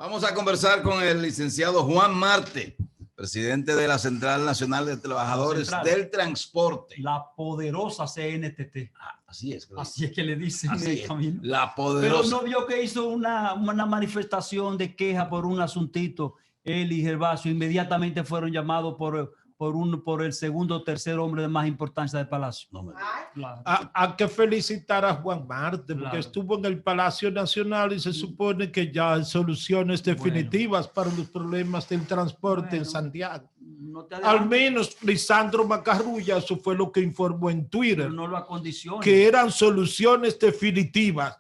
Vamos a conversar con el licenciado Juan Marte, presidente de la Central Nacional de Trabajadores del Transporte. La poderosa CNTT. Así es. Así es que le dicen así en el camino. La poderosa. Pero no vio que hizo una manifestación de queja por un asuntito. Él y Gervasio inmediatamente fueron llamados por el segundo o tercer hombre de más importancia del Palacio. No me Claro. Hay que felicitar a Juan Marte porque estuvo en el Palacio Nacional y se supone que ya hay soluciones definitivas para los problemas del transporte en Santiago. No Al menos Lisandro Macarrulla, eso fue lo que informó en Twitter, no lo acondiciona, que eran soluciones definitivas.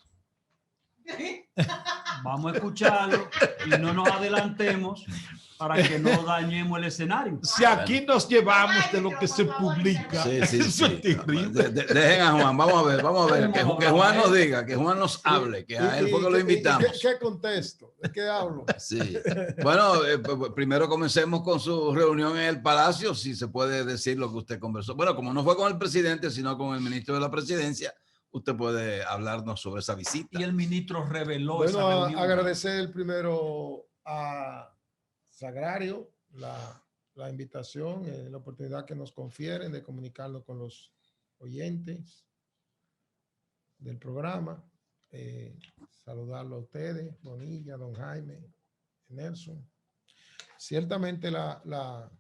Vamos a escucharlo y no nos adelantemos para que no dañemos el escenario. Si aquí nos llevamos de lo que se publica, eso es terrible. Dejen a Juan, vamos a ver, que Juan nos diga, que Juan nos hable, que a él fue que lo invitamos. ¿Qué contesto? ¿De qué hablo? Sí. Bueno, primero comencemos con su reunión en el Palacio, si se puede decir lo que usted conversó. Bueno, como no fue con el presidente, sino con el ministro de la Presidencia, usted puede hablarnos sobre esa visita. Y el ministro reveló esa reunión. Bueno, agradecer primero a Sagrario la invitación, la oportunidad que nos confieren de comunicarnos con los oyentes del programa. Saludarlo a ustedes, Bonilla, don Jaime, Nelson. Ciertamente la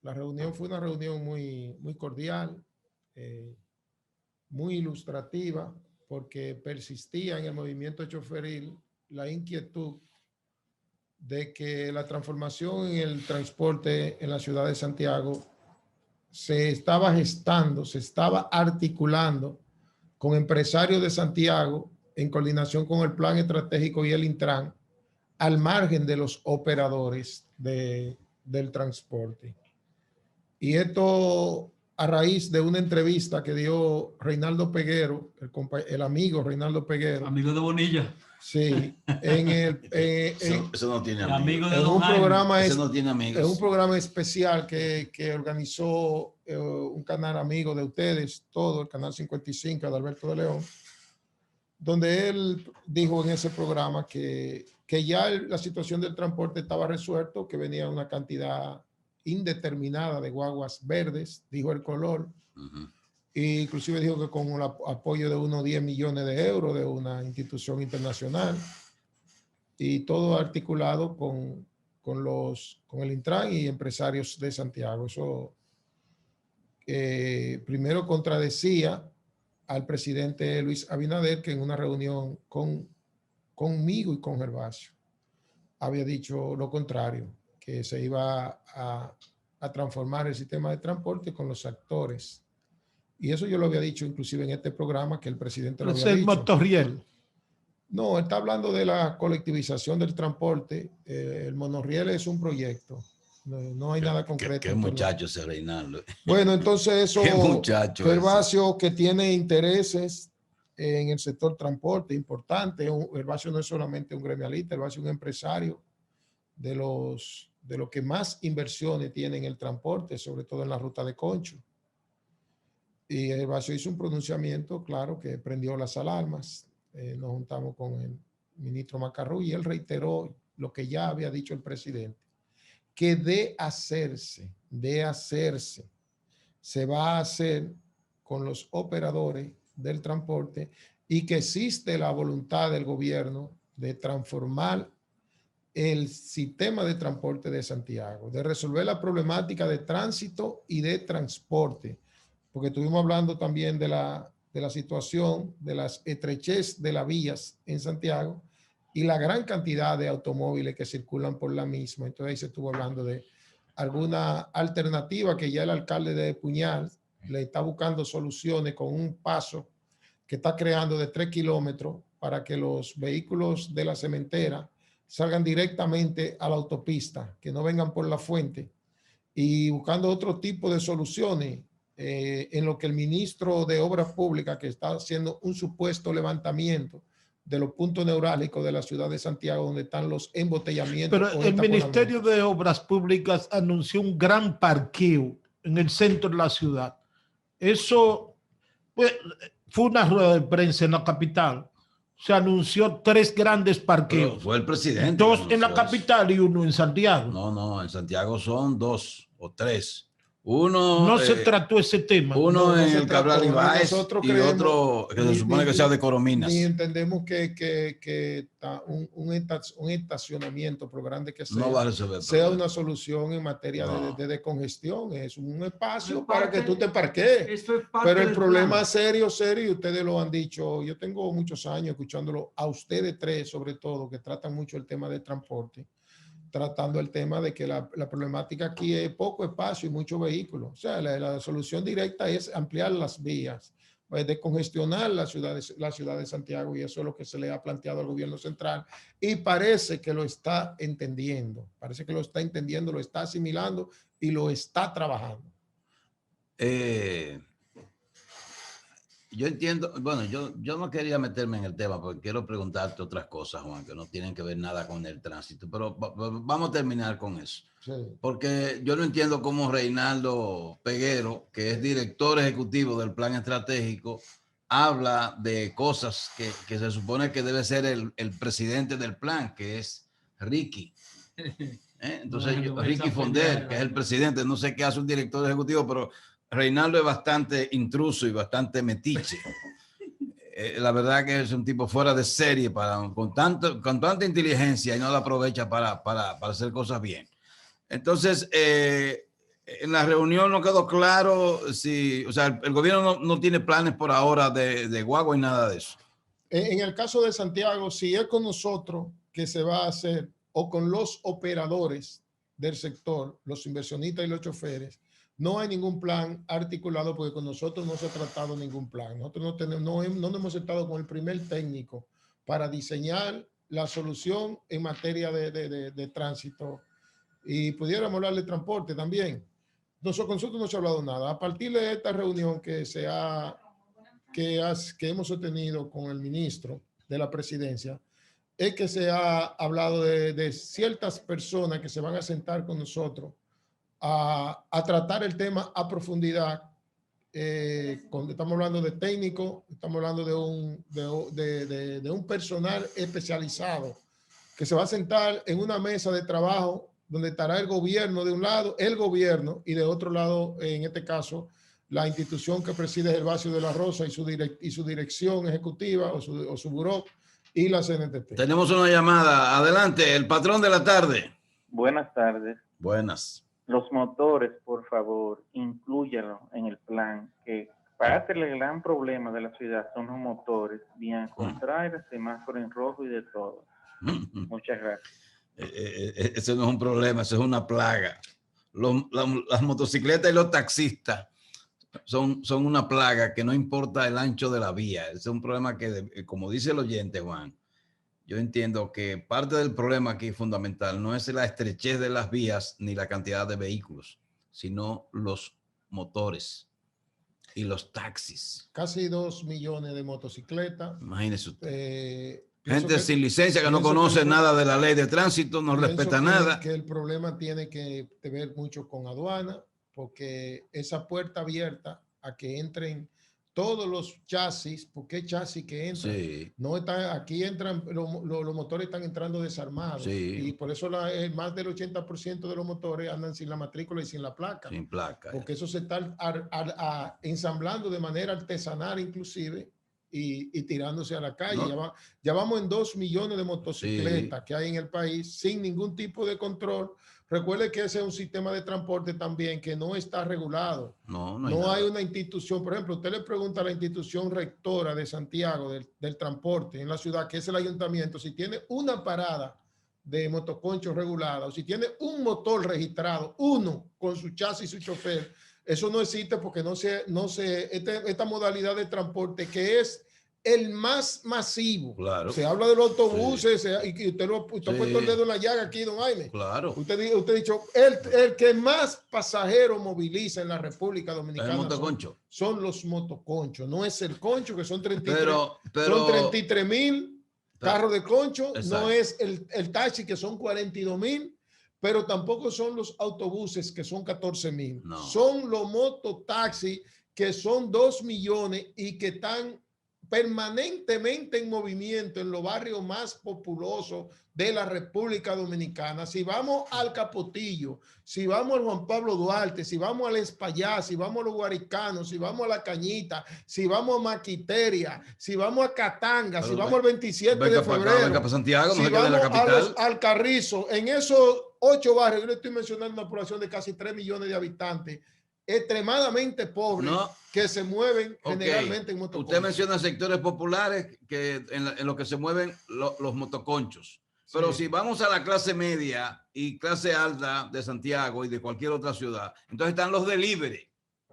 reunión fue una reunión muy cordial, muy ilustrativa, porque persistía en el movimiento choferil la inquietud de que la transformación en el transporte en la ciudad de Santiago se estaba gestando, se estaba articulando con empresarios de Santiago en coordinación con el Plan Estratégico y el Intran, al margen de los operadores del transporte. Y esto a raíz de una entrevista que dio Reinaldo Peguero, el amigo Reinaldo Peguero. Amigo de Bonilla. Sí, eso no tiene amigos. En un programa, eso no tiene amigos. Es un programa especial que organizó un canal amigo de ustedes, todo el canal 55 de Alberto de León, donde él dijo en ese programa que ya la situación del transporte estaba resuelto, que venía una cantidad indeterminada de guaguas verdes, dijo el color. E inclusive dijo que con el apoyo de unos 10 millones de euros de una institución internacional, y todo articulado con el Intran y empresarios de Santiago. Eso primero contradecía al presidente Luis Abinader, que en una reunión conmigo y con Gervasio había dicho lo contrario, que se iba a transformar el sistema de transporte con los actores. Y eso yo lo había dicho inclusive en este programa, que el presidente lo había dicho. ¿Es el monorriel? No, está hablando de la colectivización del transporte. El monorriel es un proyecto. No hay nada concreto. ¿Qué muchacho ese Reinaldo? Bueno, entonces eso, Gervasio que tiene intereses en el sector transporte importante. Gervasio no es solamente un gremialista, Gervasio es un empresario de lo que más inversiones tiene en el transporte, sobre todo en la ruta de Concho. Y Gervasio hizo un pronunciamiento, claro, que prendió las alarmas. Nos juntamos con el ministro Macarrulla y él reiteró lo que ya había dicho el presidente, que de hacerse, se va a hacer con los operadores del transporte, y que existe la voluntad del gobierno de transformar el sistema de transporte de Santiago, de resolver la problemática de tránsito y de transporte, porque estuvimos hablando también de la situación de las estrechez de las vías en Santiago y la gran cantidad de automóviles que circulan por la misma. Entonces ahí se estuvo hablando de alguna alternativa que ya el alcalde de Puñal le está buscando soluciones con un paso que está creando de 3 kilómetros para que los vehículos de la cementera salgan directamente a la autopista, que no vengan por la fuente, y buscando otro tipo de soluciones. En lo que el ministro de Obras Públicas, que está haciendo un supuesto levantamiento de los puntos neurálgicos de la ciudad de Santiago, donde están los embotellamientos. Pero el Ministerio de Obras Públicas anunció un gran parqueo en el centro de la ciudad. Eso pues, fue una rueda de prensa en la capital. se anunció 3 grandes parqueos. Pero fue el presidente. 2 en la capital y 1 en Santiago. No, en Santiago son 2 o 3. Uno, no se trató ese tema. Uno no en se el trató. Cabral Ibáez Nosotros y creemos, otro que se supone que sea de Corominas. Ni entendemos que un estacionamiento, por grande que sea, No va a resolver sea problema. una solución en materia No. de descongestión. Es un espacio Es para parte- que tú te parquees. Esto es parte Pero el del problema plan. serio, y ustedes lo han dicho, yo tengo muchos años escuchándolo a ustedes 3, sobre todo, que tratan mucho el tema del transporte, tratando el tema de que la problemática aquí es poco espacio y muchos vehículos. O sea, la solución directa es ampliar las vías, descongestionar la ciudad de Santiago, y eso es lo que se le ha planteado al gobierno central, y parece que lo está entendiendo, lo está asimilando y lo está trabajando. Yo entiendo, bueno, yo no quería meterme en el tema porque quiero preguntarte otras cosas, Juan, que no tienen que ver nada con el tránsito, pero vamos a terminar con eso. Sí. Porque yo no entiendo cómo Reinaldo Peguero, que es director ejecutivo del plan estratégico, habla de cosas que se supone que debe ser el presidente del plan, que es Ricky. Entonces, Bueno, Ricky esa Fonder, pendeja. que es el presidente, no sé qué hace un director ejecutivo, pero Reinaldo es bastante intruso y bastante metiche. La verdad que es un tipo fuera de serie con tanta inteligencia y no la aprovecha para hacer cosas bien. Entonces, en la reunión no quedó claro si, o sea, el gobierno no tiene planes por ahora de guagua y nada de eso. En el caso de Santiago, si es con nosotros que se va a hacer o con los operadores del sector, los inversionistas y los choferes, no hay ningún plan articulado porque con nosotros no se ha tratado ningún plan. Nosotros no hemos estado con el primer técnico para diseñar la solución en materia de tránsito, y pudiéramos hablar de transporte también. Con nosotros no se ha hablado nada. A partir de esta reunión que hemos obtenido con el ministro de la presidencia, es que se ha hablado de ciertas personas que se van a sentar con nosotros a tratar el tema a profundidad. Cuando estamos hablando de técnico, estamos hablando de un personal especializado que se va a sentar en una mesa de trabajo donde estará el gobierno de un lado, el gobierno, y de otro lado, en este caso, la institución que preside Gervasio de la Rosa y su dirección ejecutiva o su buró, y la CNTT. Tenemos una llamada. Adelante, el patrón de la tarde. Buenas tardes. Buenas. Los motores, por favor, inclúyanlo en el plan, que parte del gran problema de la ciudad son los motores, bien contrarios, semáforo en rojo y de todo. Muchas gracias. Ese no es un problema, eso es una plaga. Las motocicletas y los taxistas son una plaga que no importa el ancho de la vía. Ese es un problema que, como dice el oyente, Juan, yo entiendo que parte del problema aquí fundamental no es la estrechez de las vías ni la cantidad de vehículos, sino los motores y los taxis. Casi 2 millones de motocicletas. Imagínese usted. Pienso Gente sin licencia que no conoce nada de la ley de tránsito, no respeta nada. Que el problema tiene que ver mucho con aduana, porque esa puerta abierta a que entren todos los chasis, porque chasis que entran, Sí. no están, aquí entran, los motores están entrando desarmados, Sí. y por eso más del 80% de los motores andan sin la matrícula y sin la placa. Sin placa. Porque eso se está ensamblando de manera artesanal inclusive, y tirándose a la calle. No. Ya vamos en 2 millones de motocicletas, sí, que hay en el país sin ningún tipo de control. Recuerde que ese es un sistema de transporte también que no está regulado. No hay una institución. Por ejemplo, usted le pregunta a la institución rectora de Santiago del transporte en la ciudad, que es el ayuntamiento, si tiene una parada de motoconchos regulada o si tiene un motor registrado, uno con su chasis y su chofer. Eso no existe porque esta modalidad de transporte que es el más masivo. Claro. Se habla de los autobuses, sí, y usted ha puesto el dedo en la llaga aquí, don Jaime. Claro. Usted ha dicho, el que más pasajeros moviliza en la República Dominicana son los motoconchos. No es el concho, que son 33,000 carros de concho. Exacto. No es el taxi, que son 42,000. Pero tampoco son los autobuses, que son 14,000. No. Son los mototaxis, que son 2 millones y que están permanentemente en movimiento en los barrios más populosos de la República Dominicana. Si vamos al Capotillo, si vamos al Juan Pablo Duarte, si vamos al Espaillá, si vamos a los Guaricanos, si vamos a La Cañita, si vamos a Maquiteria, si vamos a Catanga, si vamos al 27 de febrero, para Santiago, si no se quede en la vamos capital. al Carrizo, en esos 8 barrios, yo le estoy mencionando una población de casi 3 millones de habitantes, extremadamente pobres, que se mueven generalmente en motoconchos. Usted menciona sectores populares que en lo que se mueven los motoconchos. Pero si vamos a la clase media y clase alta de Santiago y de cualquier otra ciudad, entonces están los delivery.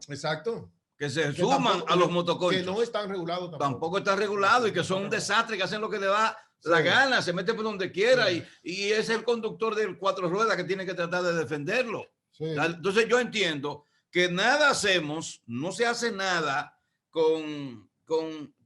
Exacto. Que se suman a los motoconchos. Que no están regulados tampoco. Tampoco están regulados y que son un desastre, que hacen lo que le da la gana, se mete por donde quiera y es el conductor del 4 ruedas que tiene que tratar de defenderlo. Entonces yo entiendo que nada hacemos, no se hace nada con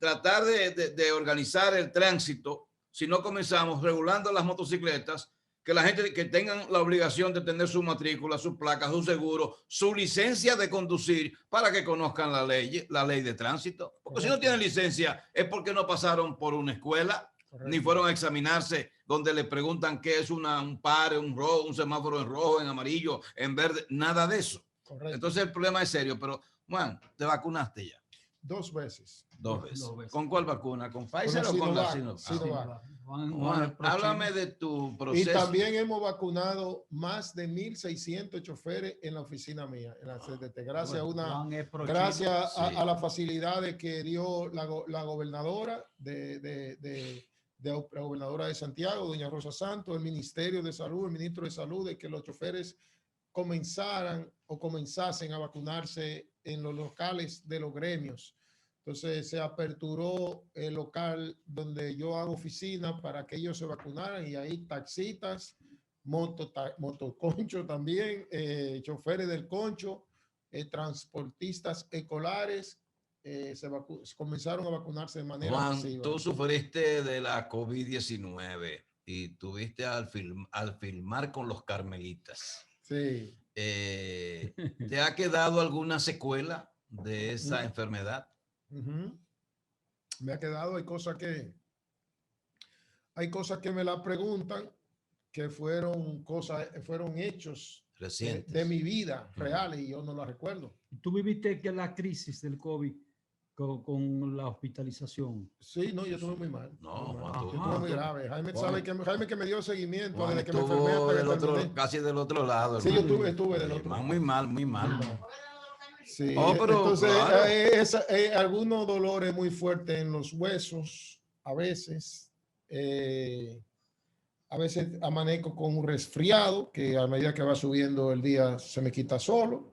tratar de organizar el tránsito si no comenzamos regulando las motocicletas, que la gente que tengan la obligación de tener su matrícula, su placa, su seguro, su licencia de conducir para que conozcan la ley de tránsito. Porque si no tienen licencia es porque no pasaron por una escuela, ni fueron a examinarse donde le preguntan qué es un pare, un rojo, un semáforo en rojo, en amarillo, en verde, nada de eso. Correcto. Entonces el problema es serio, pero Juan, ¿te vacunaste ya? 2 veces. 2 veces. ¿Con cuál vacuna? ¿Con Pfizer o con la Sinovac? Juan, háblame de tu proceso. Y también hemos vacunado más de 1,600 choferes en la oficina mía, en la CDT, gracias a las facilidades que dio la gobernadora la gobernadora de Santiago, doña Rosa Santos, el Ministerio de Salud, el ministro de Salud, de que los choferes comenzasen a vacunarse en los locales de los gremios. Entonces se aperturó el local donde yo hago oficina para que ellos se vacunaran y ahí taxitas, motoconcho también, choferes del concho, transportistas escolares, comenzaron a vacunarse de manera masiva. Tú sufriste de la COVID-19 y tuviste al filmar con los carmelitas. Sí. ¿Te ha quedado alguna secuela de esa enfermedad? Me ha quedado, hay cosas que me la preguntan, que fueron hechos recientes de mi vida reales y yo no las recuerdo. ¿Tú viviste que la crisis del COVID con la hospitalización? Sí, no, yo estuve muy mal. No, yo estuve muy grave. Jaime que me dio seguimiento desde que me enfermé hasta casi del otro lado. Sí, yo estuve del otro lado. Muy mal. Sí, pero entonces algunos dolores muy fuertes en los huesos, a veces amanezco con un resfriado que a medida que va subiendo el día se me quita solo,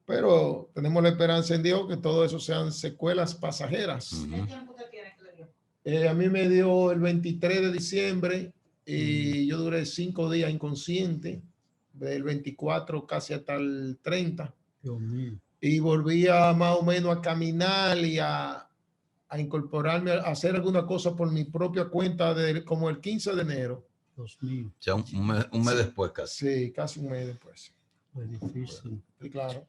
pero tenemos la esperanza en Dios que todo eso sean secuelas pasajeras. ¿Qué tiempo te tiene que le dio? A mí me dio el 23 de diciembre y yo duré 5 días inconsciente, del 24 casi hasta el 30. Dios mío. Y volvía más o menos a caminar y a incorporarme, a hacer alguna cosa por mi propia cuenta como el 15 de enero. Dios mío. Ya un mes después casi. Sí, casi un mes después. Fue difícil. Sí, claro.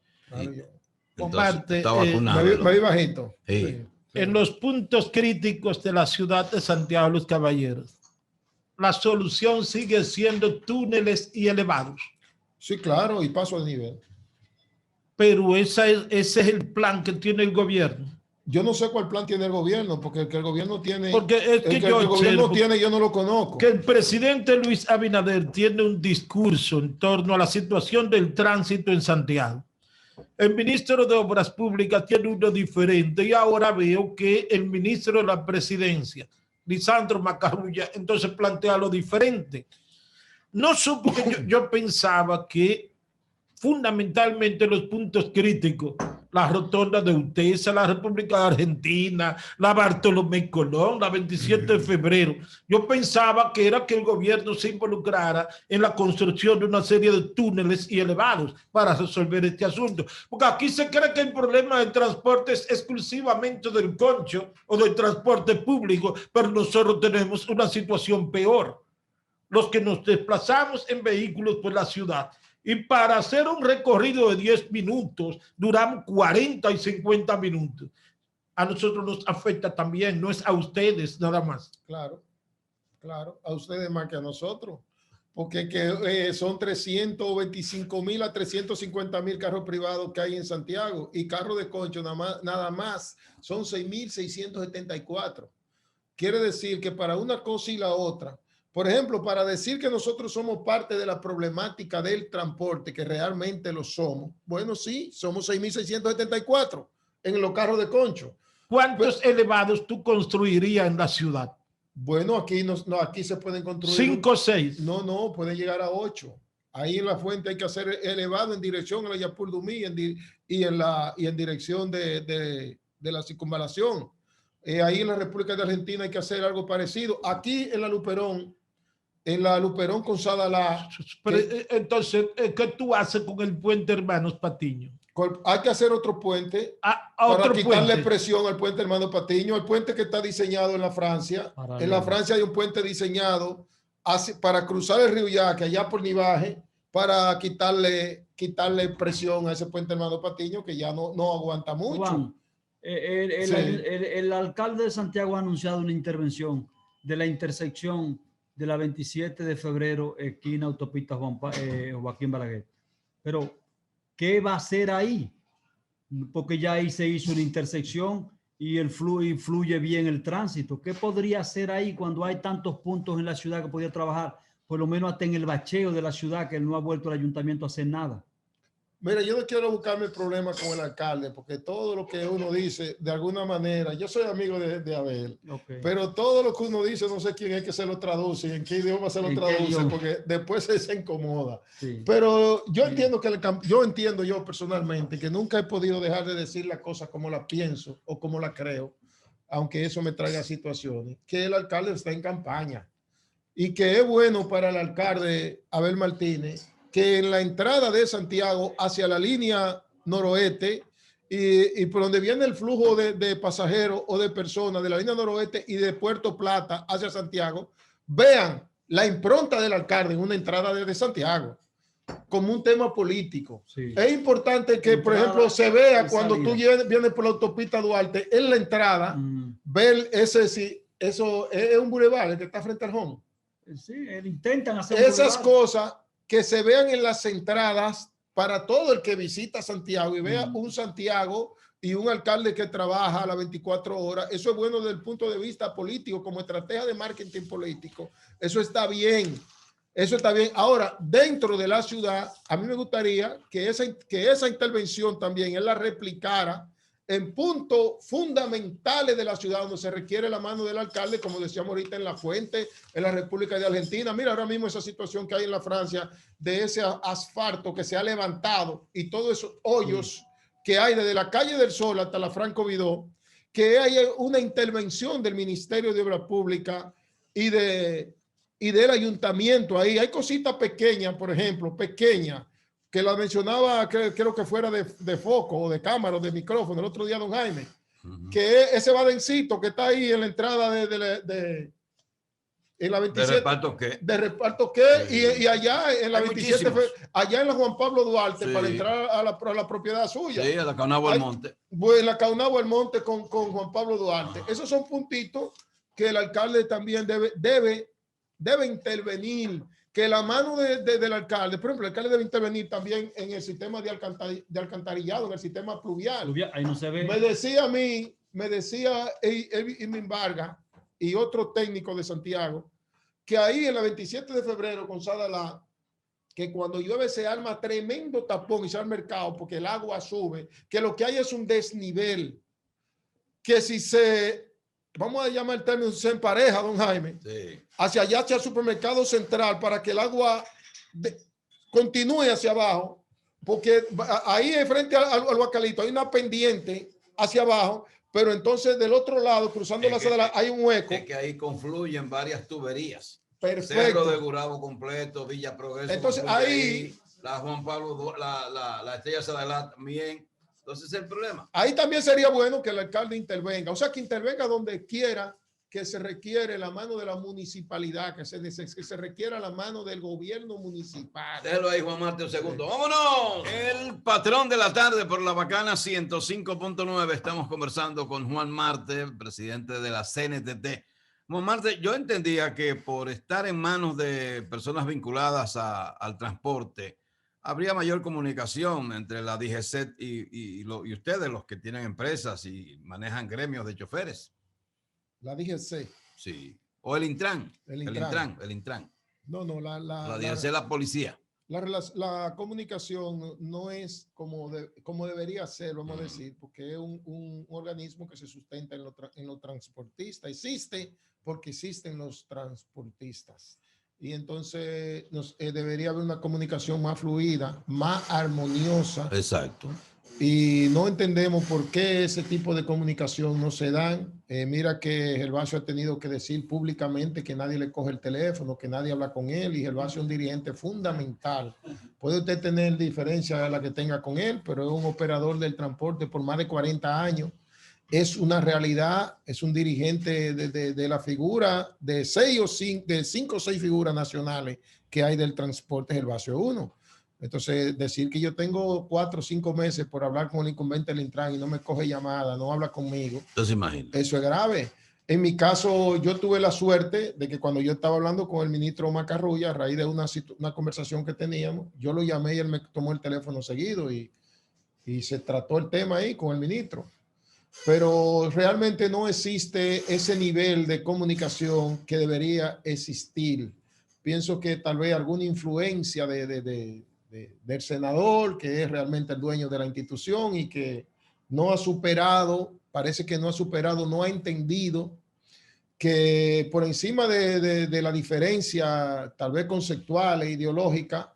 Comparte, está vacunado. Me vi bajito. Sí. En los puntos críticos de la ciudad de Santiago los Caballeros, la solución sigue siendo túneles y elevados. Sí, claro, y paso al nivel. Pero ese es el plan que tiene el gobierno. Yo no sé cuál plan tiene el gobierno, porque el que el gobierno tiene, porque es que el gobierno tiene, yo no lo conozco. Que el presidente Luis Abinader tiene un discurso en torno a la situación del tránsito en Santiago. El ministro de Obras Públicas tiene uno diferente y ahora veo que el ministro de la Presidencia, Lisandro Macarrulla, entonces plantea lo diferente. No supo que yo pensaba que fundamentalmente los puntos críticos, la rotonda de Utesa, la República de Argentina, la Bartolomé Colón, la 27 de febrero. Yo pensaba que era que el gobierno se involucrara en la construcción de una serie de túneles y elevados para resolver este asunto. Porque aquí se cree que el problema del transporte es exclusivamente del concho o del transporte público, pero nosotros tenemos una situación peor. Los que nos desplazamos en vehículos por la ciudad, y para hacer un recorrido de 10 minutos, duramos 40 y 50 minutos. a nosotros nos afecta también, no es a ustedes nada más. Claro, claro, a ustedes más que a nosotros, porque son 325,000 a 350,000 carros privados que hay en Santiago y carros de concho nada más son 6,674. Quiere decir que para una cosa y la otra, por ejemplo, para decir que nosotros somos parte de la problemática del transporte, que realmente lo somos, bueno, sí, somos 6,674 en los carros de concho. ¿Cuántos elevados tú construirías en la ciudad? Bueno, aquí aquí se pueden construir 5 o 6. No, pueden llegar a 8. Ahí en la fuente hay que hacer elevado en dirección a la Yapur Dumí y en dirección de la circunvalación. Ahí en la República de Argentina hay que hacer algo parecido. Aquí en la Luperón con Sadalá. Entonces, ¿qué tú haces con el puente Hermanos Patiño? Hay que hacer otro puente para quitarle presión al puente Hermano Patiño, el puente que está diseñado en la Francia. En la Francia hay un puente diseñado para cruzar el río Yaque, allá por Nivaje, para quitarle presión a ese puente Hermano Patiño que ya no aguanta mucho. Juan, el alcalde de Santiago ha anunciado una intervención de la intersección de la 27 de febrero, esquina autopista Joaquín Balaguer. Pero, ¿qué va a hacer ahí? Porque ya ahí se hizo una intersección y fluye bien el tránsito. ¿Qué podría hacer ahí cuando hay tantos puntos en la ciudad que podría trabajar, por lo menos hasta en el bacheo de la ciudad, que no ha vuelto el ayuntamiento a hacer nada? Mira, yo no quiero buscarme problemas con el alcalde, porque todo lo que uno dice, de alguna manera, yo soy amigo de Abel, pero todo lo que uno dice, no sé quién es que se lo traduce y en qué idioma se lo traduce, porque después se incomoda. Sí. Pero yo entiendo yo personalmente que nunca he podido dejar de decir las cosas como las pienso o como las creo, aunque eso me traiga situaciones, que el alcalde está en campaña y que es bueno para el alcalde Abel Martínez que en la entrada de Santiago hacia la línea noroeste y por donde viene el flujo de pasajeros o de personas de la línea noroeste y de Puerto Plata hacia Santiago, vean la impronta del alcalde en una entrada desde Santiago como un tema político. Sí. Es importante que, por ejemplo, se vea cuando tú vienes por la autopista Duarte en la entrada, ver eso es un bulevar que está frente al home. Sí, intentan hacer esas cosas que se vean en las entradas para todo el que visita Santiago y vea un Santiago y un alcalde que trabaja a las 24 horas. Eso es bueno desde el punto de vista político, como estrategia de marketing político. Eso está bien. Eso está bien. Ahora, dentro de la ciudad, a mí me gustaría que esa intervención también él la replicara en puntos fundamentales de la ciudad donde se requiere la mano del alcalde, como decíamos ahorita en La Fuente, en la República de Argentina. Mira ahora mismo esa situación que hay en la Francia de ese asfalto que se ha levantado y todos esos hoyos que hay desde la calle del Sol hasta la Franco Vidó, que hay una intervención del Ministerio de Obras Públicas y del ayuntamiento ahí. Hay cositas pequeñas, por ejemplo, pequeñas, que la mencionaba, creo que fuera de foco o de cámara o de micrófono el otro día, don Jaime, que es ese badencito que está ahí en la entrada en la 27. ¿De reparto qué? De reparto qué, sí. y allá en la 27, allá en la Juan Pablo Duarte, sí, para entrar a la propiedad suya. Sí, a la Caunabo del Monte. En la Caunabo del Monte con Juan Pablo Duarte. Esos son puntitos que el alcalde también debe intervenir, que la mano del alcalde, por ejemplo, el alcalde debe intervenir también en el sistema de alcantarillado, en el sistema pluvial. Ahí no se ve. Me decía Irving Vargas y otro técnico de Santiago, que ahí en la 27 de febrero con Sadalá, que cuando llueve se arma tremendo tapón y se arma el caos porque el agua sube, que lo que hay es un desnivel, que si vamos a llamar el término, se empareja, don Jaime, sí, hacia allá, hacia el supermercado central, para que el agua continúe hacia abajo, porque ahí frente al Guacalito hay una pendiente hacia abajo, pero entonces del otro lado, cruzando la Sadalá, hay un hueco. Es que ahí confluyen varias tuberías. Perfecto. Cerro de Gurabo completo, Villa Progreso. Entonces ahí, la Juan Pablo, la Estrella Sadalá también. Entonces es el problema. Ahí también sería bueno que el alcalde intervenga, o sea, que intervenga donde quiera que se requiere la mano de la municipalidad, que se requiera la mano del gobierno municipal. Déjalo ahí, Juan Marte, un segundo. ¡Vámonos! El patrón de la tarde por la Bacana 105.9. Estamos conversando con Juan Marte, presidente de la CNTT. Juan Marte, yo entendía que por estar en manos de personas vinculadas al transporte, habría mayor comunicación entre la DGCET y ustedes, los que tienen empresas y manejan gremios de choferes. La DGC. Sí. O el Intran. El Intran. El Intran. No, La DGC es la policía. La comunicación no es como debería ser, vamos a decir, porque es un organismo que se sustenta en los transportistas. Existe porque existen los transportistas. Y entonces debería haber una comunicación más fluida, más armoniosa. Exacto. Y no entendemos por qué ese tipo de comunicación no se dan. Mira que Gervasio ha tenido que decir públicamente que nadie le coge el teléfono, que nadie habla con él, y Gervasio es un dirigente fundamental. Puede usted tener diferencia a la que tenga con él, pero es un operador del transporte por más de 40 años. Es una realidad, es un dirigente de la figura de 5 o 6 figuras nacionales que hay del transporte. Gervasio es uno. Entonces, decir que yo tengo 4 o 5 meses por hablar con el incumbente del Intran y no me coge llamada, no habla conmigo. Entonces, imagínate. Eso es grave. En mi caso, yo tuve la suerte de que cuando yo estaba hablando con el ministro Macarrulla, a raíz de una conversación que teníamos, yo lo llamé y él me tomó el teléfono seguido y se trató el tema ahí con el ministro. Pero realmente no existe ese nivel de comunicación que debería existir. Pienso que tal vez alguna influencia del senador, que es realmente el dueño de la institución y que no ha superado, parece que no ha superado, no ha entendido que por encima de la diferencia tal vez conceptual e ideológica,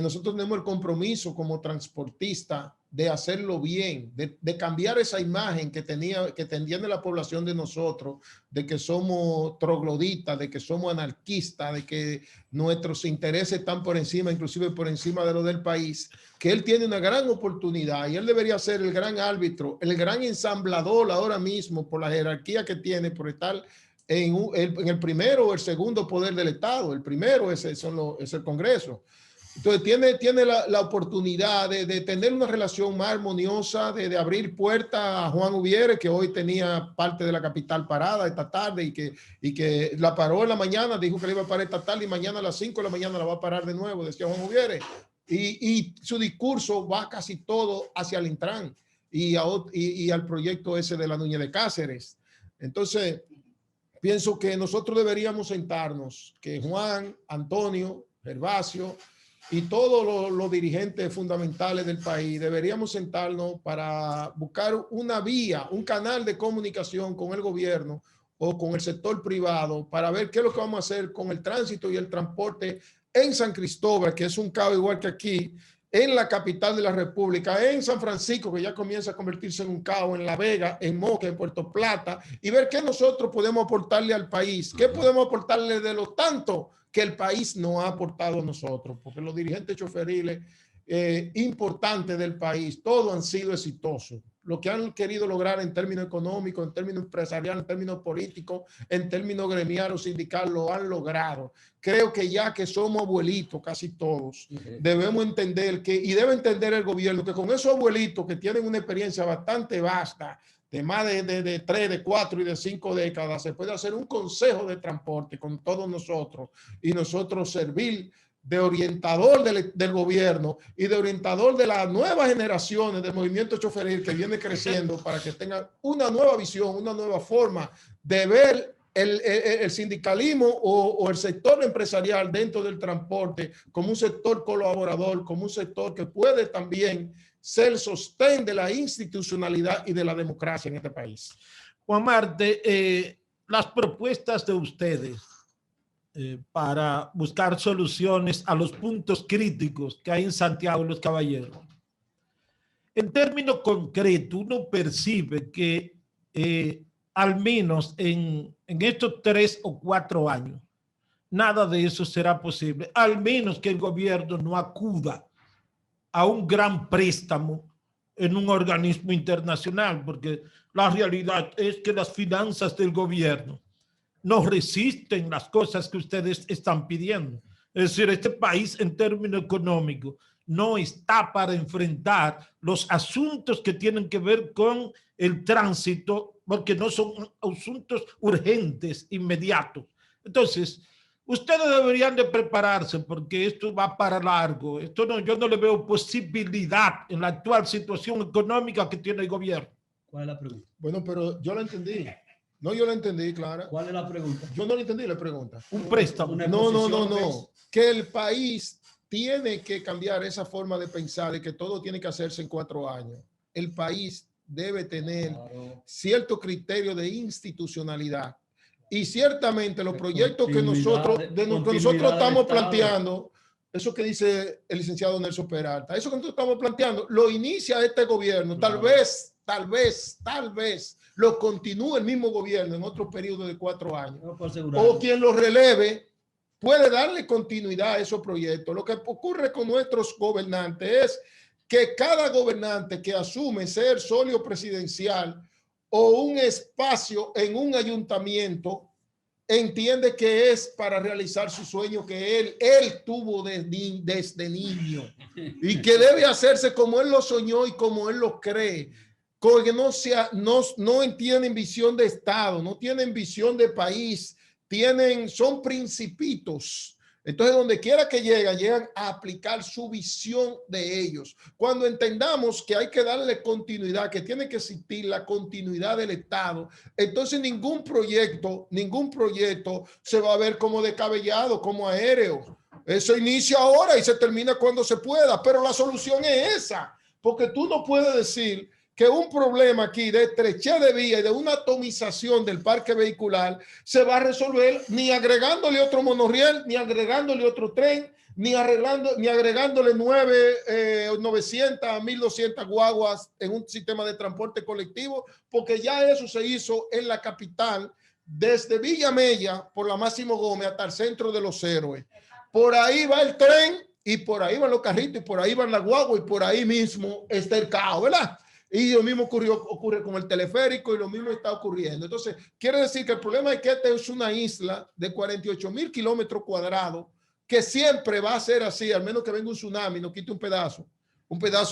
nosotros tenemos el compromiso como transportista de hacerlo bien, de cambiar esa imagen que tenían la población de nosotros, de que somos trogloditas, de que somos anarquistas, de que nuestros intereses están por encima, inclusive por encima de lo del país, que él tiene una gran oportunidad y él debería ser el gran árbitro, el gran ensamblador ahora mismo por la jerarquía que tiene, por estar en el primero o el segundo poder del Estado. El primero es el Congreso. Entonces tiene la oportunidad de tener una relación más armoniosa, de abrir puertas a Juan Ubiere, que hoy tenía parte de la capital parada esta tarde y que la paró en la mañana, dijo que la iba a parar esta tarde y mañana a las 5 de la mañana la va a parar de nuevo, decía Juan Ubiere. Y su discurso va casi todo hacia el Intran y al proyecto ese de la Núñez de Cáceres. Entonces, pienso que nosotros deberíamos sentarnos, que Juan, Antonio, Gervasio y todos los dirigentes fundamentales del país deberíamos sentarnos para buscar una vía, un canal de comunicación con el gobierno o con el sector privado para ver qué es lo que vamos a hacer con el tránsito y el transporte en San Cristóbal, que es un caos igual que aquí, en la capital de la República, en San Francisco, que ya comienza a convertirse en un caos, en La Vega, en Moca, en Puerto Plata, y ver qué nosotros podemos aportarle al país, qué podemos aportarle de lo tanto que el país no ha aportado a nosotros, porque los dirigentes choferiles importantes del país, todos han sido exitosos. Lo que han querido lograr en términos económicos, en términos empresariales, en términos políticos, en términos gremiales o sindicales, lo han logrado. Creo que ya que somos abuelitos, casi todos, debemos entender y debe entender el gobierno que con esos abuelitos que tienen una experiencia bastante vasta, de más de 3, de 4 y de 5 décadas, se puede hacer un consejo de transporte con todos nosotros y nosotros servir de orientador del gobierno y de orientador de las nuevas generaciones del movimiento choferil que viene creciendo para que tengan una nueva visión, una nueva forma de ver el sindicalismo o el sector empresarial dentro del transporte como un sector colaborador, como un sector que puede también ser el sostén de la institucionalidad y de la democracia en este país. Juan Marte, las propuestas de ustedes para buscar soluciones a los puntos críticos que hay en Santiago de los Caballeros. En términos concretos, uno percibe que al menos en estos 3 o 4 años, nada de eso será posible, al menos que el gobierno no acuda a un gran préstamo en un organismo internacional, porque la realidad es que las finanzas del gobierno no resisten las cosas que ustedes están pidiendo. Es decir, este país en términos económicos no está para enfrentar los asuntos que tienen que ver con el tránsito, porque no son asuntos urgentes, inmediatos. Entonces, ustedes deberían de prepararse porque esto va para largo. Esto no, yo no le veo posibilidad en la actual situación económica que tiene el gobierno. ¿Cuál es la pregunta? Bueno, pero yo la entendí. No, yo la entendí, Clara. ¿Cuál es la pregunta? Yo no la entendí la pregunta. Un préstamo. No. Que el país tiene que cambiar esa forma de pensar de que todo tiene que hacerse en 4 años. El país debe tener cierto criterio de institucionalidad. Y ciertamente los proyectos que nosotros estamos planteando, eso que dice el licenciado Nelson Peralta, eso que nosotros estamos planteando, lo inicia este gobierno. Tal vez lo continúe el mismo gobierno en otro periodo de 4 años. O quien lo releve puede darle continuidad a esos proyectos. Lo que ocurre con nuestros gobernantes es que cada gobernante que asume ser sólido presidencial o un espacio en un ayuntamiento entiende que es para realizar su sueño que él tuvo desde niño y que debe hacerse como él lo soñó y como él lo cree. Que no tienen visión de Estado, no tienen visión de país, son principitos. Entonces, donde quiera que llegan a aplicar su visión de ellos. Cuando entendamos que hay que darle continuidad, que tiene que existir la continuidad del Estado, entonces ningún proyecto se va a ver como descabellado, como aéreo. Eso inicia ahora y se termina cuando se pueda, pero la solución es esa, porque tú no puedes decir que un problema aquí de estrechez de vía y de una atomización del parque vehicular se va a resolver ni agregándole otro monorriel, ni agregándole otro tren, ni agregándole 900 a 1200 guaguas en un sistema de transporte colectivo, porque ya eso se hizo en la capital, desde Villa Mella, por la Máximo Gómez, hasta el Centro de los Héroes. Por ahí va el tren, y por ahí van los carritos, y por ahí van las guaguas, y por ahí mismo está el caos, ¿verdad? Y lo mismo ocurre con el teleférico y lo mismo está ocurriendo. Entonces, quiere decir que el problema es que esta es una isla de 48,000 kilómetros cuadrados que siempre va a ser así, al menos que venga un tsunami y nos quite un pedazo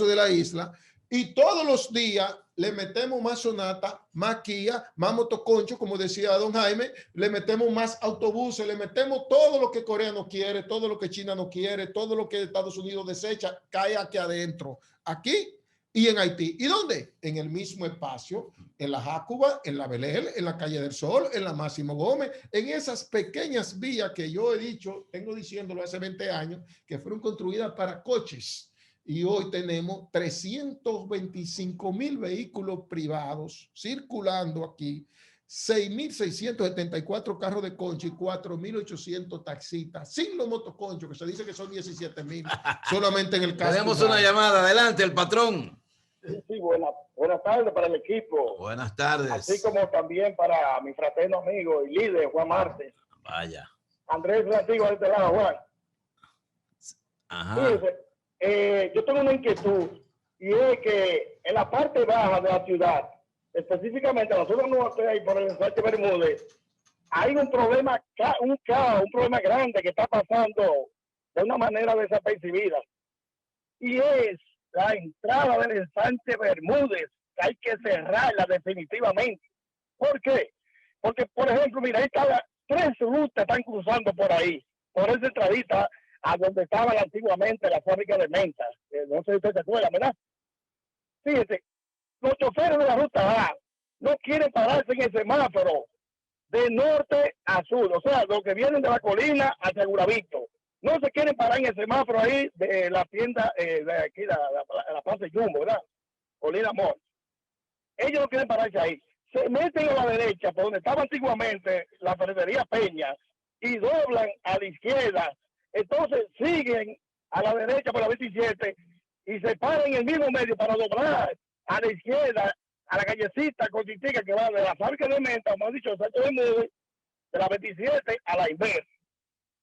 de la isla. Y todos los días le metemos más Sonata, más Kia, más motoconcho, como decía don Jaime, le metemos más autobuses, le metemos todo lo que Corea no quiere, todo lo que China no quiere, todo lo que Estados Unidos desecha, cae aquí adentro. Aquí y en Haití. ¿Y dónde? En el mismo espacio, en la Jácuba, en la Belén, en la Calle del Sol, en la Máximo Gómez, en esas pequeñas vías que yo tengo diciéndolo hace 20 años, que fueron construidas para coches. Y hoy tenemos 325,000 vehículos privados circulando aquí, 6,674 carros de concho y 4,800 taxistas, sin los motoconchos, que se dice que son 17,000 solamente en el caso. Tenemos una llamada. Adelante, el patrón. Sí, buenas tardes para el equipo. Buenas tardes. Así como también para mi fraterno amigo y líder, Juan Marte. Vaya. Andrés Francisco de este lado, Juan. Ajá. Fíjese, yo tengo una inquietud y es que en la parte baja de la ciudad, específicamente nosotros no ahí por el ensanche Bermúdez, hay un problema grande que está pasando de una manera desapercibida y es la entrada del ensanche Bermúdez, que hay que cerrarla definitivamente. ¿Por qué? Porque, por ejemplo, mira, ahí está 3 rutas están cruzando por ahí, por esa entradita a donde estaba antiguamente la fábrica de menta. No sé si usted se acuerda, ¿verdad? Fíjese, los choferes de la ruta A no quieren pararse en el semáforo de norte a sur, o sea, los que vienen de la colina hacia Guravito. No se quieren parar en el semáforo ahí de la tienda de aquí, la Plaza Jumbo, ¿verdad? Colina Mall. Ellos no quieren pararse ahí. Se meten a la derecha, por donde estaba antiguamente la ferretería Peña, y doblan a la izquierda. Entonces siguen a la derecha por la 27 y se paran en el mismo medio para doblar a la izquierda, a la callecita Cochitica que va de la fábrica de menta, como ha dicho, de la 27 a la inversa.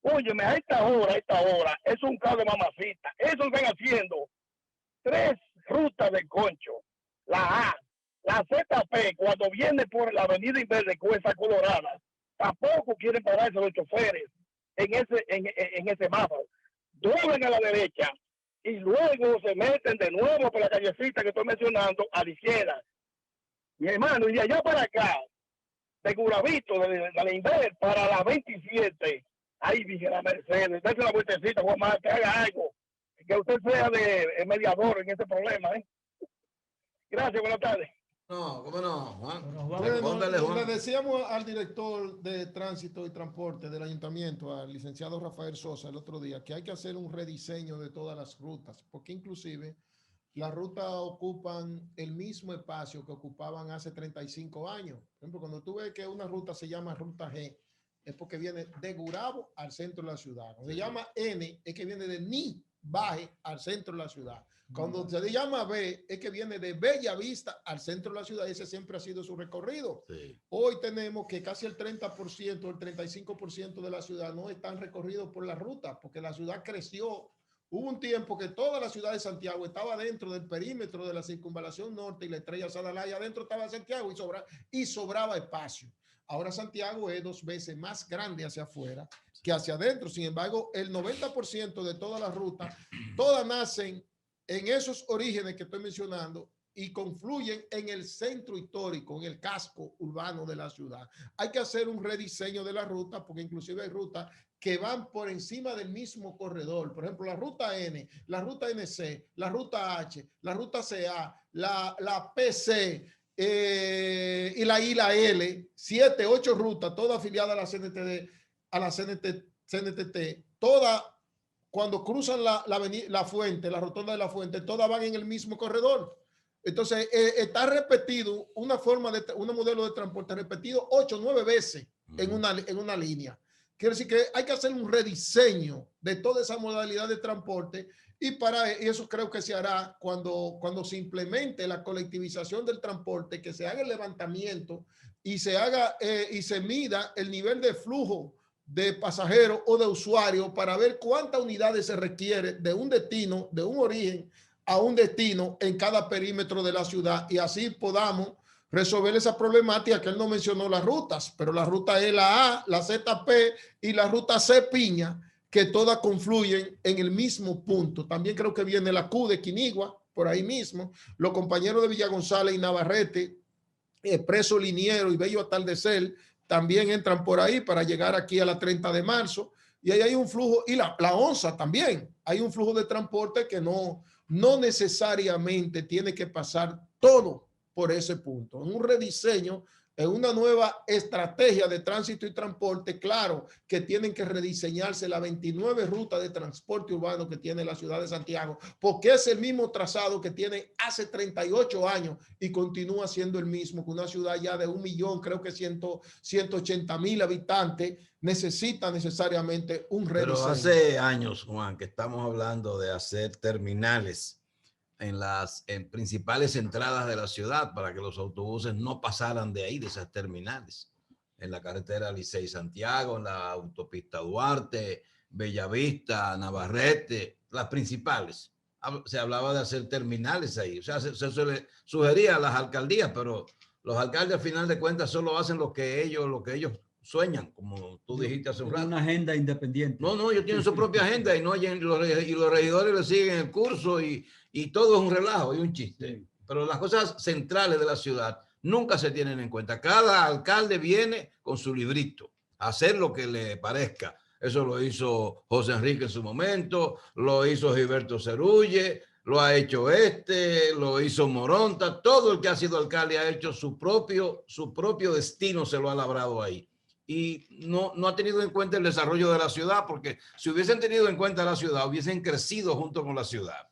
Óyeme, a esta hora, es un caso de mamacita. Eso están haciendo 3 rutas de concho. La A, la ZP, cuando viene por la avenida Inver de Cuesta Colorada, tampoco quieren pararse los choferes en ese semáforo. Doblan a la derecha y luego se meten de nuevo por la callecita que estoy mencionando a la izquierda. Mi hermano, y de allá para acá, de Guravito, de la Inver para la 27, ahí dije la Mercedes, dése la vueltecita, Juan Mar, que haga algo, que usted sea de mediador en este problema. Gracias, buenas tardes. No, ¿cómo no, Juan? Bueno, le decíamos al director de Tránsito y Transporte del Ayuntamiento, al licenciado Rafael Sosa, el otro día, que hay que hacer un rediseño de todas las rutas, porque inclusive las rutas ocupan el mismo espacio que ocupaban hace 35 años. Por ejemplo, cuando tú ves que una ruta se llama Ruta G, es porque viene de Gurabo al centro de la ciudad. Cuando se llama N, es que viene de Ni Baje al centro de la ciudad. Cuando se le llama B, es que viene de Bella Vista al centro de la ciudad. Ese siempre ha sido su recorrido. Sí. Hoy tenemos que casi el 30%, el 35% de la ciudad no están recorridos por la ruta, porque la ciudad creció. Hubo un tiempo que toda la ciudad de Santiago estaba dentro del perímetro de la circunvalación norte y la Estrella Sadalá, y adentro estaba Santiago y sobraba espacio. Ahora Santiago es 2 veces más grande hacia afuera que hacia adentro. Sin embargo, el 90% de todas las rutas, todas nacen en esos orígenes que estoy mencionando y confluyen en el centro histórico, en el casco urbano de la ciudad. Hay que hacer un rediseño de la ruta, porque inclusive hay rutas que van por encima del mismo corredor. Por ejemplo, la ruta N, la ruta NC, la ruta H, la ruta CA, la PC y la I, la L, 7, 8 rutas, todas afiliadas a la CNTD, a la CNTT, todas. Cuando cruzan la fuente, la rotonda de la fuente, todas van en el mismo corredor. Entonces, está repetido un modelo de transporte repetido 8 o 9 veces en una línea. Quiere decir que hay que hacer un rediseño de toda esa modalidad de transporte y eso creo que se hará cuando se implemente la colectivización del transporte, que se haga el levantamiento y se mida el nivel de flujo de pasajeros o de usuarios para ver cuántas unidades se requiere de un destino, de un origen a un destino en cada perímetro de la ciudad, y así podamos resolver esa problemática que él no mencionó las rutas, pero la ruta es la A, la ZP y la ruta C Piña, que todas confluyen en el mismo punto. También creo que viene la Q de Quinigua, por ahí mismo. Los compañeros de Villa González y Navarrete, Expreso Liniero y Bello Atardecer, también entran por ahí para llegar aquí a la 30 de marzo. Y ahí hay un flujo, y la onza también, hay un flujo de transporte que no necesariamente tiene que pasar todo por ese punto. En un rediseño, en una nueva estrategia de tránsito y transporte, claro que tienen que rediseñarse las 29 rutas de transporte urbano que tiene la ciudad de Santiago, porque es el mismo trazado que tiene hace 38 años y continúa siendo el mismo, que una ciudad ya de 1 millón, creo que 180,000 habitantes, necesita necesariamente un rediseño. Pero hace años, Juan, que estamos hablando de hacer terminales en principales entradas de la ciudad para que los autobuses no pasaran de ahí, de esas terminales, en la carretera Licey-Santiago, en la autopista Duarte, Bellavista, Navarrete, las principales. Se hablaba de hacer terminales ahí, o sea, se sugería a las alcaldías, pero los alcaldes al final de cuentas solo hacen lo que ellos sueñan, como tú dijiste hace un rato. Una agenda independiente. No, ellos tienen su propia agenda y los regidores le siguen el curso y todo es un relajo y un chiste. Sí. Pero las cosas centrales de la ciudad nunca se tienen en cuenta. Cada alcalde viene con su librito a hacer lo que le parezca. Eso lo hizo José Enrique en su momento, lo hizo Gilberto Cerulle, lo ha hecho lo hizo Moronta. Todo el que ha sido alcalde ha hecho su propio destino, se lo ha labrado ahí. Y no ha tenido en cuenta el desarrollo de la ciudad, porque si hubiesen tenido en cuenta la ciudad, hubiesen crecido junto con la ciudad.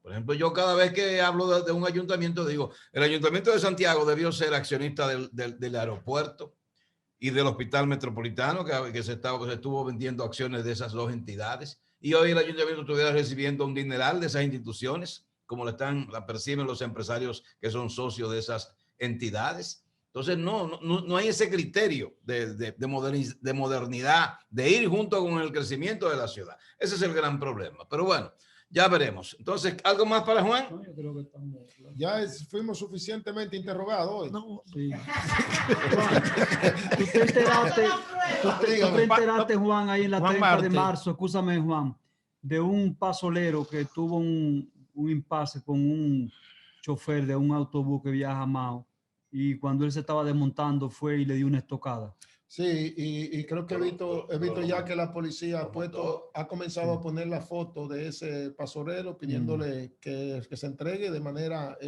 Por ejemplo, yo cada vez que hablo de un ayuntamiento digo, el Ayuntamiento de Santiago debió ser accionista del aeropuerto y del Hospital Metropolitano, que se estuvo vendiendo acciones de esas 2 entidades, y hoy el ayuntamiento estuviera recibiendo un dineral de esas instituciones, como la perciben los empresarios que son socios de esas entidades. Entonces, no hay ese criterio de modernidad, de ir junto con el crecimiento de la ciudad. Ese es el gran problema. Pero bueno, Ya veremos. Entonces, ¿algo más para Juan? No, yo creo que estamos... Ya fuimos suficientemente interrogados hoy. No, Sí. Juan, tú te enteraste, Juan, ahí en la Juan 30 de Marte. marzo, escúchame, Juan, de un pasolero que tuvo un impasse con un chofer de un autobús que viaja a Mao, y cuando él se estaba desmontando fue y le dio una estocada. Sí, y creo que he visto ya que la policía ha comenzado a poner la foto de ese pasorero pidiéndole que se entregue de manera,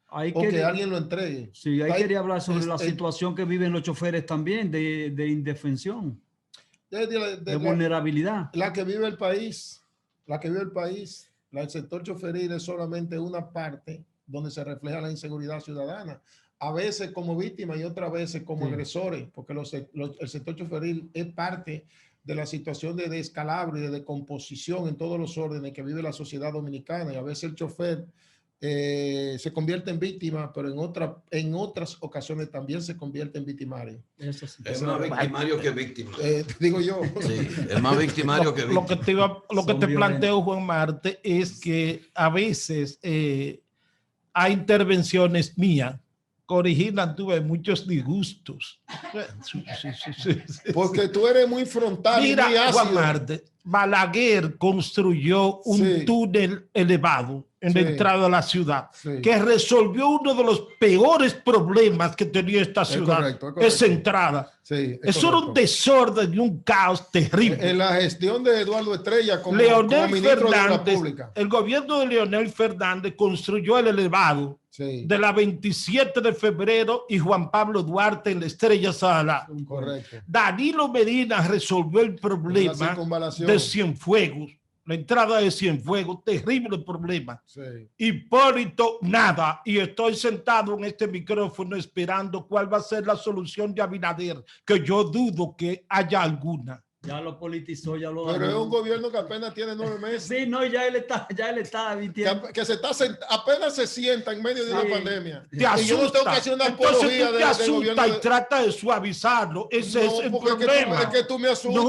o que alguien lo entregue. Sí, ahí quería hablar sobre la situación que viven los choferes también, de indefensión, de vulnerabilidad. La que vive el país, el sector choferil es solamente una parte donde se refleja la inseguridad ciudadana. A veces como víctimas y otras veces como agresores, porque el sector choferil es parte de la situación de descalabro y de decomposición en todos los órdenes que vive la sociedad dominicana. Y a veces el chofer se convierte en víctima, pero en otras ocasiones también se convierte en victimario. Eso sí. Es más victimario que víctima. Digo yo. Sí, es más victimario que víctima. Lo que te planteo, Juan Marte, es que a veces hay intervenciones mías que originan, tuve muchos disgustos. Porque tú eres muy frontal. Mira, y muy ácido. Juan Marte, Balaguer construyó un túnel elevado en la entrada a la ciudad que resolvió uno de los peores problemas que tenía esta ciudad. Correcto. Esa entrada. Eso era un desorden y un caos terrible. En la gestión de Eduardo Estrella como ministro de la Pública. El gobierno de Leonel Fernández construyó el elevado de la 27 de febrero y Juan Pablo Duarte en la Estrella Sala. Correcto. Danilo Medina resolvió el problema de Cienfuegos, la entrada de Cienfuegos, terrible problema. Hipólito, nada. Y estoy sentado en este micrófono esperando cuál va a ser la solución de Abinader, que yo dudo que haya alguna. Ya lo politizó, ya lo... Pero es un gobierno que apenas tiene 9 meses. Sí, no, ya él está advirtiendo. Que apenas se sienta en medio de una pandemia. Te asusta. Y yo no tengo que hacer una apología del gobierno. Y trata de suavizarlo. Ese es el problema. Es que tú me asustas.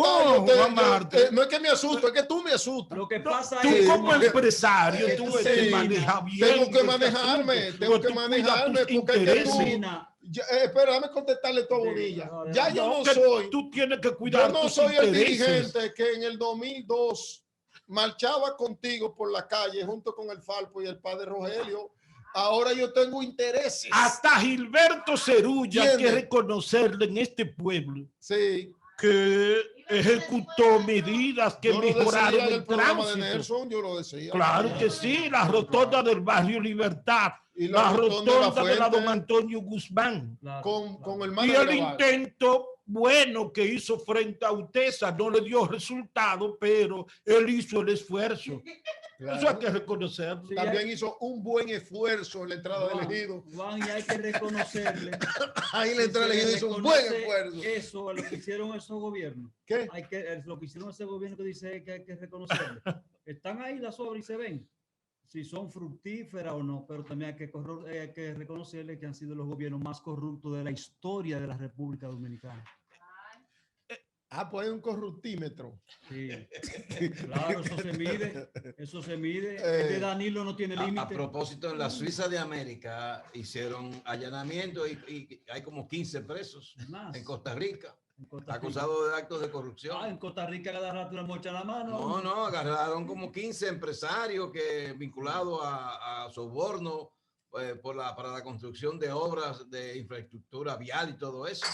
No es que me asusto, es que tú me asustas. Lo que pasa tú como empresario, tú te manejas bien. Tengo que manejarme porque es que tú... Espera, déjame contestarle todo, Bonilla. Ya yo no soy. Tú tienes que cuidar. Yo no soy el dirigente que en el 2002 marchaba contigo por la calle junto con el Falpo y el padre Rogelio. Ahora yo tengo intereses. Hasta Gilberto Cerulla hay que reconocerle en este pueblo. Sí. Que ejecutó medidas que mejoraron el programa tránsito. de Nelson, yo lo decía. Claro que sí, la rotonda del barrio Libertad. Y la rotonda de la Don Antonio Guzmán. Con el y el intento bueno que hizo frente a Utesa no le dio resultado, pero él hizo el esfuerzo. Claro. Eso hay que reconocerlo. Sí, también hizo un buen esfuerzo en la entrada del ejido. Juan, y hay que reconocerle. Ahí la entrada del ejido hizo un buen esfuerzo. Eso, lo que hicieron esos gobiernos. ¿Qué? Lo que hicieron ese gobierno que dice que hay que reconocerle. Están ahí las obras y se ven si son fructíferas o no, pero también hay que reconocerle que han sido los gobiernos más corruptos de la historia de la República Dominicana. Pues hay un corruptímetro. Sí, claro, eso se mide. El de Danilo no tiene límite. A propósito, en la Suiza de América hicieron allanamiento y hay como 15 presos en Costa Rica. Acusados de actos de corrupción. En Costa Rica cada rato una mocha en la mano. No, agarraron como 15 empresarios vinculados a soborno para la construcción de obras de infraestructura vial y todo eso.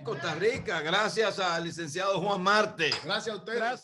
Costa Rica, gracias al licenciado Juan Marte. Gracias a ustedes.